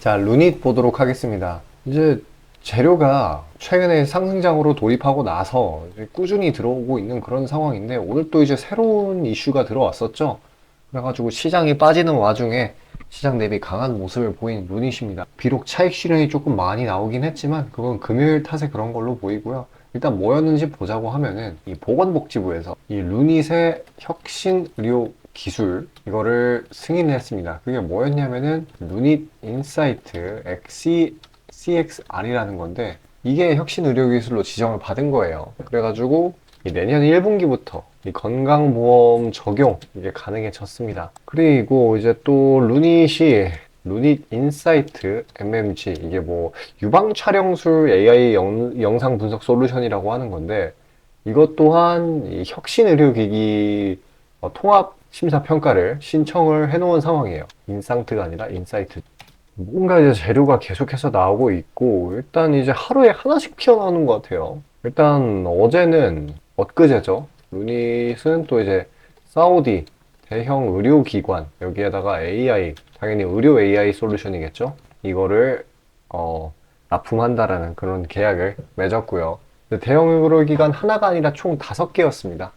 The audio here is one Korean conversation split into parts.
자, 루닛 보도록 하겠습니다. 이제 재료가 최근에 상승장으로 돌입하고 나서 이제 꾸준히 들어오고 있는 그런 상황인데, 오늘 또 이제 새로운 이슈가 들어왔었죠. 그래가지고 시장이 빠지는 와중에 시장 대비 강한 모습을 보인 루닛입니다. 비록 차익 실현이 조금 많이 나오긴 했지만 그건 금요일 탓에 그런 걸로 보이고요. 일단 뭐였는지 보자고 하면은 이 보건복지부에서 이 루닛의 혁신 의료 기술 이거를 승인했습니다. 그게 뭐였냐면은 루닛 인사이트 CXR이라는 건데, 이게 혁신 의료 기술로 지정을 받은 거예요. 그래가지고 이 내년 1분기부터 이 건강보험 적용 이게 가능해졌습니다. 그리고 이제 또 루닛이 루닛 인사이트 MMG, 이게 뭐 유방 촬영술 AI 영상 분석 솔루션이라고 하는 건데, 이것 또한 이 혁신 의료기기 통합 심사 평가를 신청을 해놓은 상황이에요. 인상트가 아니라 인사이트. 뭔가 이제 재료가 계속해서 나오고 있고, 일단 이제 하루에 하나씩 피어나오는 것 같아요. 일단 어제는 엊그제죠. 루닛은 또 이제 사우디 대형 의료기관, 여기에다가 AI, 당연히 의료 AI 솔루션이겠죠. 이거를 납품한다라는 그런 계약을 맺었고요. 대형 의료기관 하나가 아니라 총 5개였습니다.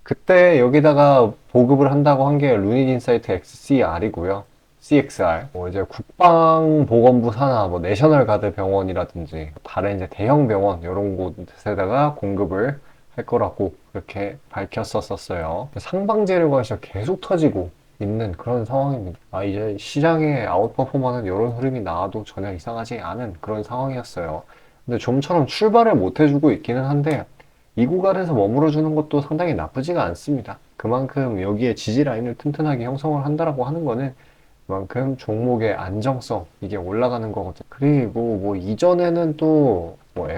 그때 여기다가 보급을 한다고 한 게 루닛 인사이트 XCR이고요. CXR. 뭐 이제 국방보건부 산하, 뭐 내셔널 가드 병원이라든지 다른 이제 대형 병원 이런 곳에다가 공급을 할 거라고 그렇게 밝혔었어요. 상방 재료가 진짜 계속 터지고 있는 그런 상황입니다. 이제 시장의 아웃퍼포먼은 이런 흐름이 나와도 전혀 이상하지 않은 그런 상황이었어요. 근데 좀처럼 출발을 못 해주고 있기는 한데, 이 구간에서 머물러주는 것도 상당히 나쁘지가 않습니다. 그만큼 여기에 지지 라인을 튼튼하게 형성을 한다라고 하는 거는 그만큼 종목의 안정성, 이게 올라가는 거거든요. 그리고 뭐 이전에는 또 뭐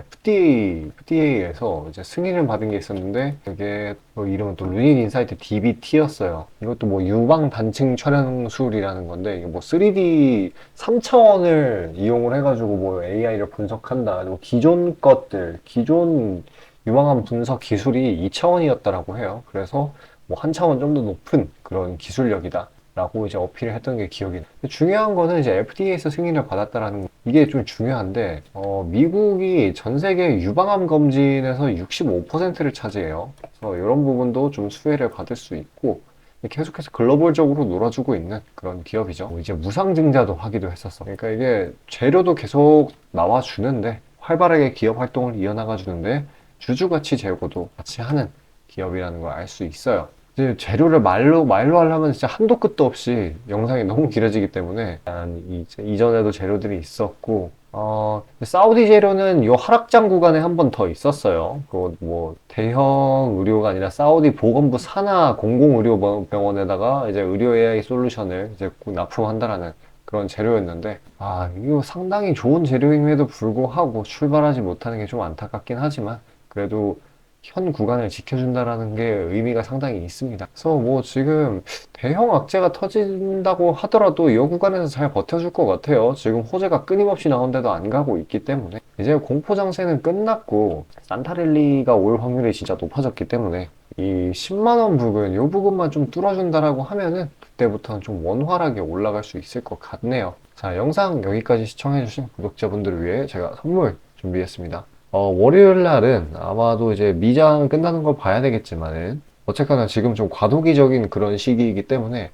FDA에서 이제 승인을 받은 게 있었는데, 그게 뭐 이름은 또 루닛 인사이트 DBT였어요. 이것도 뭐 유방 단층 촬영술이라는 건데, 이게 뭐 3D 3차원을 이용을 해가지고 뭐 AI를 분석한다. 그리고 기존 것들, 기존 유망한 분석 기술이 2차원이었다라고 해요. 그래서 뭐 한 차원 좀 더 높은 그런 기술력이다 라고 이제 어필을 했던 게 기억이 나요. 중요한 거는 이제 FDA에서 승인을 받았다라는 거. 이게 좀 중요한데, 미국이 전 세계 유방암 검진에서 65%를 차지해요. 그래서 이런 부분도 좀 수혜를 받을 수 있고, 계속해서 글로벌적으로 놀아주고 있는 그런 기업이죠. 뭐 이제 무상증자도 하기도 했었어. 그러니까 이게 재료도 계속 나와주는데, 활발하게 기업 활동을 이어나가 주는데, 주주가치 제고도 같이 하는 기업이라는 걸 알 수 있어요. 이제 재료를 말로 하려면 진짜 한도 끝도 없이 영상이 너무 길어지기 때문에, 이전에도 재료들이 있었고, 사우디 재료는 요 하락장 구간에 한 번 더 있었어요. 그 뭐 대형 의료가 아니라 사우디 보건부 산하 공공의료병원에다가 이제 의료 AI 솔루션을 이제 납품한다라는 그런 재료였는데, 이거 상당히 좋은 재료임에도 불구하고 출발하지 못하는 게 좀 안타깝긴 하지만, 그래도 현 구간을 지켜준다라는 게 의미가 상당히 있습니다. 그래서 뭐 지금 대형 악재가 터진다고 하더라도 이 구간에서 잘 버텨줄 것 같아요. 지금 호재가 끊임없이 나온데도 안 가고 있기 때문에, 이제 공포 장세는 끝났고 산타랠리가 올 확률이 진짜 높아졌기 때문에, 이 10만원 부근, 요 부분만 좀 뚫어준다라고 하면은 그때부터는 좀 원활하게 올라갈 수 있을 것 같네요. 자, 영상 여기까지 시청해주신 구독자분들을 위해 제가 선물 준비했습니다. 월요일 날은 아마도 이제 미장 끝나는 걸 봐야 되겠지만은, 어쨌거나 지금 좀 과도기적인 그런 시기이기 때문에,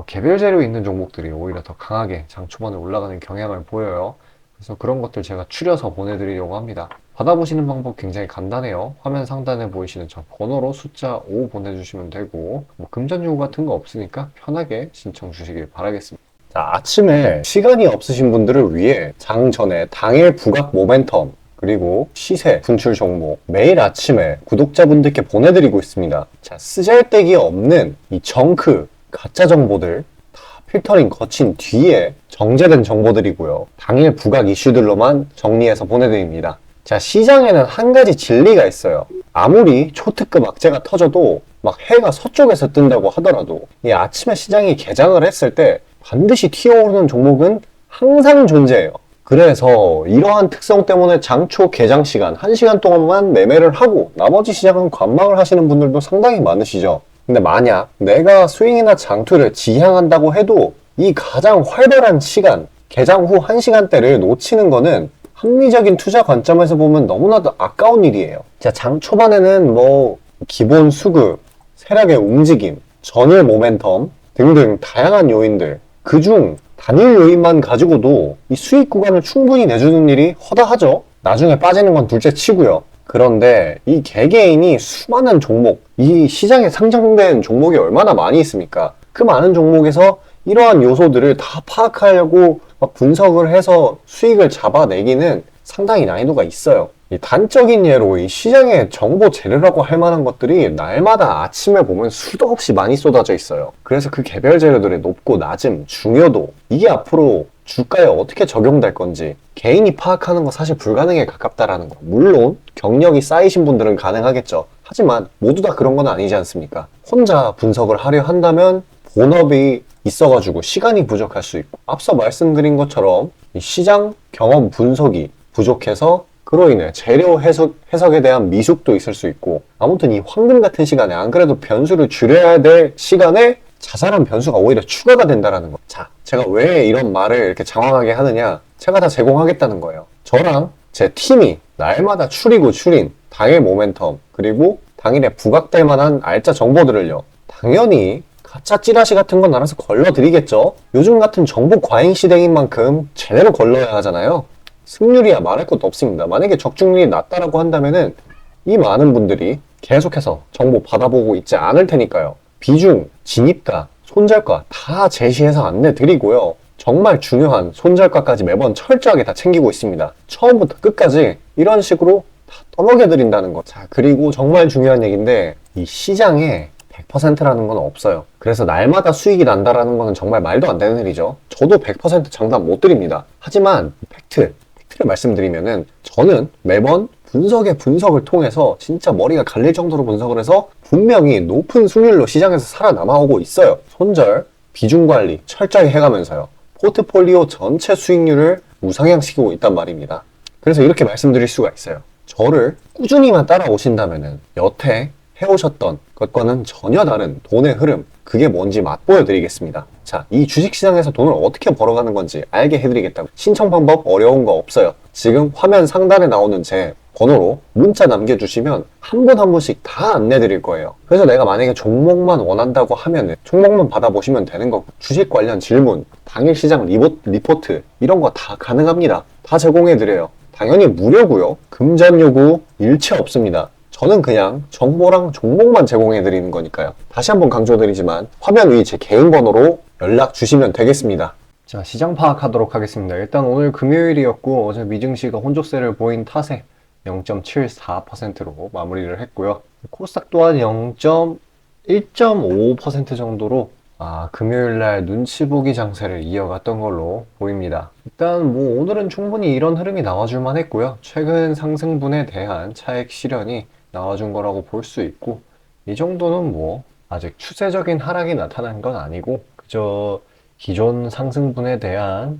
개별 재료 있는 종목들이 오히려 더 강하게 장 초반에 올라가는 경향을 보여요. 그래서 그런 것들 제가 추려서 보내드리려고 합니다. 받아보시는 방법 굉장히 간단해요. 화면 상단에 보이시는 저 번호로 숫자 5 보내주시면 되고, 뭐 금전 요구 같은 거 없으니까 편하게 신청 주시길 바라겠습니다. 자, 아침에 시간이 없으신 분들을 위해 장 전에 당일 부각 모멘텀, 그리고 시세, 분출 종목 매일 아침에 구독자분들께 보내드리고 있습니다. 자, 쓰잘데기 없는 이 정크, 가짜 정보들 다 필터링 거친 뒤에 정제된 정보들이고요. 당일 부각 이슈들로만 정리해서 보내드립니다. 자, 시장에는 한 가지 진리가 있어요. 아무리 초특급 악재가 터져도 막 해가 서쪽에서 뜬다고 하더라도, 이 아침에 시장이 개장을 했을 때 반드시 튀어오르는 종목은 항상 존재해요. 그래서 이러한 특성 때문에 장초 개장 시간 1시간 동안만 매매를 하고 나머지 시장은 관망을 하시는 분들도 상당히 많으시죠. 근데 만약 내가 스윙이나 장투를 지향한다고 해도 이 가장 활발한 시간, 개장 후 1시간대를 놓치는 거는 합리적인 투자 관점에서 보면 너무나도 아까운 일이에요. 자, 장 초반에는 뭐 기본 수급, 세력의 움직임, 전일 모멘텀 등등 다양한 요인들, 그중 단일 요인만 가지고도 이 수익 구간을 충분히 내주는 일이 허다하죠. 나중에 빠지는 건 둘째 치고요. 그런데 이 개개인이 수많은 종목, 이 시장에 상장된 종목이 얼마나 많이 있습니까? 그 많은 종목에서 이러한 요소들을 다 파악하려고 막 분석을 해서 수익을 잡아내기는 상당히 난이도가 있어요. 이 단적인 예로 이 시장의 정보 재료라고 할 만한 것들이 날마다 아침에 보면 수도 없이 많이 쏟아져 있어요. 그래서 그 개별 재료들의 높고 낮음, 중요도, 이게 앞으로 주가에 어떻게 적용될 건지 개인이 파악하는 거 사실 불가능에 가깝다라는 거. 물론 경력이 쌓이신 분들은 가능하겠죠. 하지만 모두 다 그런 건 아니지 않습니까? 혼자 분석을 하려 한다면 본업이 있어가지고 시간이 부족할 수 있고, 앞서 말씀드린 것처럼 이 시장 경험 분석이 부족해서 그로 인해 재료 해석에 대한 미숙도 있을 수 있고, 아무튼 이 황금 같은 시간에 안 그래도 변수를 줄여야 될 시간에 자잘한 변수가 오히려 추가가 된다라는 거. 자, 제가 왜 이런 말을 이렇게 장황하게 하느냐? 제가 다 제공하겠다는 거예요. 저랑 제 팀이 날마다 추린 당일 모멘텀, 그리고 당일에 부각될 만한 알짜 정보들을요, 당연히 가짜 찌라시 같은 건 알아서 걸러드리겠죠. 요즘 같은 정보 과잉 시대인 만큼 제대로 걸러야 하잖아요. 승률이야 말할 것도 없습니다. 만약에 적중률이 낮다라고 한다면은 이 많은 분들이 계속해서 정보 받아보고 있지 않을 테니까요. 비중, 진입가, 손절가 다 제시해서 안내드리고요. 정말 중요한 손절가까지 매번 철저하게 다 챙기고 있습니다. 처음부터 끝까지 이런 식으로 다 떠먹여드린다는 것. 자, 그리고 정말 중요한 얘기인데, 이 시장에 100%라는 건 없어요. 그래서 날마다 수익이 난다라는 거는 정말 말도 안 되는 일이죠. 저도 100% 장담 못 드립니다. 하지만 팩트를 말씀드리면은, 저는 매번 분석을 통해서 진짜 머리가 갈릴 정도로 분석을 해서 분명히 높은 수익률로 시장에서 살아남아오고 있어요. 손절, 비중 관리 철저히 해가면서요. 포트폴리오 전체 수익률을 우상향시키고 있단 말입니다. 그래서 이렇게 말씀드릴 수가 있어요. 저를 꾸준히만 따라오신다면은 여태 해오셨던 것과는 전혀 다른 돈의 흐름, 그게 뭔지 맛보여 드리겠습니다. 자, 이 주식시장에서 돈을 어떻게 벌어가는 건지 알게 해드리겠다고. 신청 방법 어려운 거 없어요. 지금 화면 상단에 나오는 제 번호로 문자 남겨주시면 한 분 한 분씩 다 안내드릴 거예요. 그래서 내가 만약에 종목만 원한다고 하면은 종목만 받아보시면 되는 거고, 주식 관련 질문, 당일 시장 리포트 이런 거 다 가능합니다. 다 제공해드려요. 당연히 무료고요. 금전 요구 일체 없습니다. 저는 그냥 정보랑 종목만 제공해드리는 거니까요. 다시 한번 강조드리지만 화면 위 제 개인 번호로 연락 주시면 되겠습니다. 자, 시장 파악하도록 하겠습니다. 일단 오늘 금요일이었고 어제 미증시가 혼조세를 보인 탓에 0.74%로 마무리를 했고요. 코스닥 또한 1.5% 정도로 금요일날 눈치 보기 장세를 이어갔던 걸로 보입니다. 일단 뭐 오늘은 충분히 이런 흐름이 나와줄만 했고요. 최근 상승분에 대한 차익 실현이 나와준 거라고 볼 수 있고, 이 정도는 뭐 아직 추세적인 하락이 나타난 건 아니고 그저 기존 상승분에 대한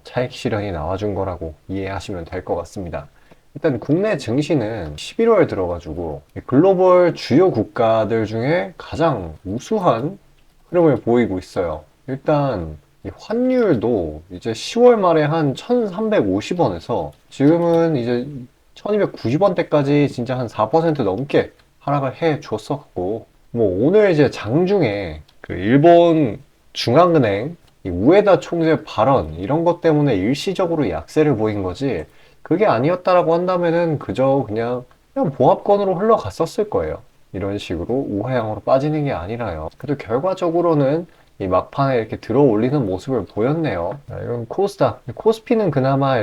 차익 실현이 나와준 거라고 이해하시면 될 것 같습니다. 일단 국내 증시는 11월 들어가지고 글로벌 주요 국가들 중에 가장 우수한 흐름을 보이고 있어요. 일단 이 환율도 이제 10월 말에 한 1350원에서 지금은 이제 1290원대까지 진짜 한 4% 넘게 하락을 해 줬었고, 뭐 오늘 이제 장중에 그 일본 중앙은행 이 우에다 총재 발언 이런 것 때문에 일시적으로 약세를 보인 거지, 그게 아니었다라고 한다면은 그저 그냥 보합권으로 흘러갔었을 거예요. 이런 식으로 우하향으로 빠지는 게 아니라요. 그래도 결과적으로는 이 막판에 이렇게 들어 올리는 모습을 보였네요. 이건 코스닥, 코스피는 그나마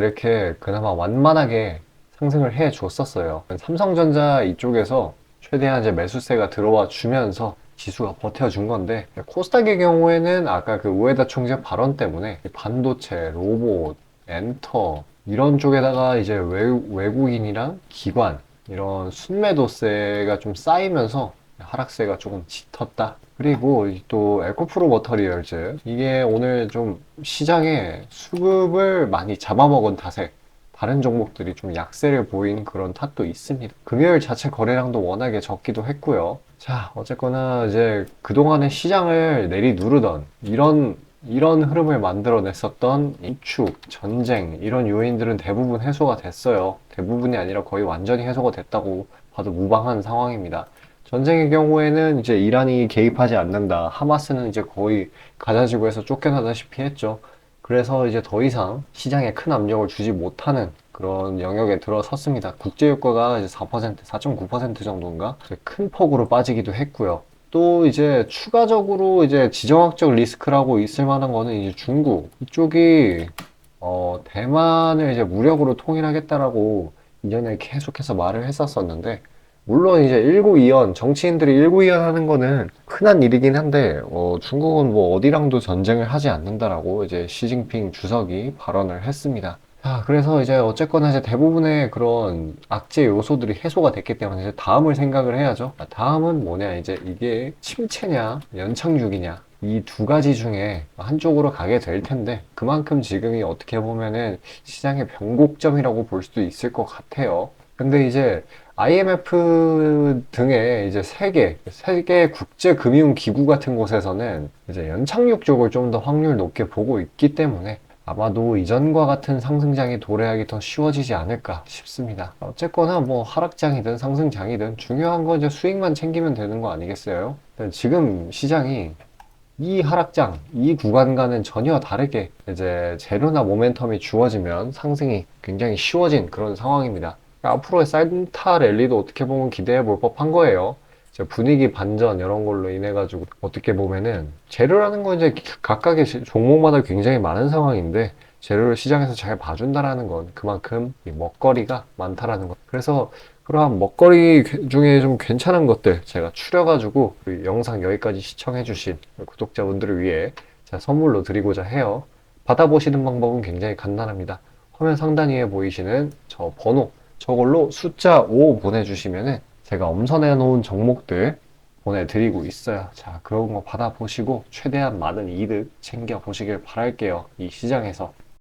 완만하게 상승을 해 줬었어요. 삼성전자 이쪽에서 최대한 이제 매수세가 들어와 주면서 지수가 버텨준 건데, 코스닥의 경우에는 아까 그 우에다 총재 발언 때문에 반도체, 로봇, 엔터 이런 쪽에다가 이제 외국인이랑 기관 이런 순매도세가 좀 쌓이면서 하락세가 조금 짙었다. 그리고 또 에코프로 머터리얼즈, 이게 오늘 좀 시장에 수급을 많이 잡아먹은 탓에 다른 종목들이 좀 약세를 보인 그런 탓도 있습니다. 금요일 자체 거래량도 워낙에 적기도 했고요. 자, 어쨌거나 이제 그동안의 시장을 내리누르던 이런 이런 흐름을 만들어냈었던 인축, 전쟁 이런 요인들은 대부분 해소가 됐어요. 대부분이 아니라 거의 완전히 해소가 됐다고 봐도 무방한 상황입니다. 전쟁의 경우에는 이제 이란이 개입하지 않는다. 하마스는 이제 거의 가자지구에서 쫓겨나다시피 했죠. 그래서 이제 더 이상 시장에 큰 압력을 주지 못하는 그런 영역에 들어섰습니다. 국제유가가 이제 4%, 4.9% 정도인가? 큰 폭으로 빠지기도 했고요. 또 이제 추가적으로 이제 지정학적 리스크라고 있을 만한 거는 이제 중국 이쪽이 대만을 이제 무력으로 통일하겠다라고 이전에 계속해서 말을 했었었는데 물론 이제 일구이연 정치인들이 일구이연 하는 거는 흔한 일이긴 한데 중국은 뭐 어디랑도 전쟁을 하지 않는다라고 이제 시진핑 주석이 발언을 했습니다. 그래서 이제 어쨌거나 이제 대부분의 그런 악재 요소들이 해소가 됐기 때문에 이제 다음을 생각을 해야죠. 다음은 뭐냐, 이제 이게 침체냐, 연착륙이냐. 이 두 가지 중에 한쪽으로 가게 될 텐데, 그만큼 지금이 어떻게 보면은 시장의 변곡점이라고 볼 수도 있을 것 같아요. 근데 이제 IMF 등의 이제 세계 국제금융기구 같은 곳에서는 이제 연착륙 쪽을 좀 더 확률 높게 보고 있기 때문에 아마도 이전과 같은 상승장이 도래하기 더 쉬워지지 않을까 싶습니다. 어쨌거나 뭐 하락장이든 상승장이든 중요한 건 이제 수익만 챙기면 되는 거 아니겠어요? 지금 시장이 이 하락장, 이 구간과는 전혀 다르게 이제 재료나 모멘텀이 주어지면 상승이 굉장히 쉬워진 그런 상황입니다. 앞으로의 산타 랠리도 어떻게 보면 기대해 볼 법한 거예요. 이제 분위기 반전 이런 걸로 인해 가지고 어떻게 보면은 재료라는 건 이제 각각의 종목마다 굉장히 많은 상황인데 재료를 시장에서 잘 봐준다라는 건 그만큼 이 먹거리가 많다라는 것. 그래서 그러한 먹거리 중에 좀 괜찮은 것들 제가 추려가지고 그 영상 여기까지 시청해주신 구독자분들을 위해 제가 선물로 드리고자 해요. 받아보시는 방법은 굉장히 간단합니다. 화면 상단 위에 보이시는 저 번호 저걸로 숫자 5 보내주시면은 제가 엄선해 놓은 종목들 보내드리고 있어요. 자, 그런 거 받아보시고 최대한 많은 이득 챙겨 보시길 바랄게요. 이 시장에서.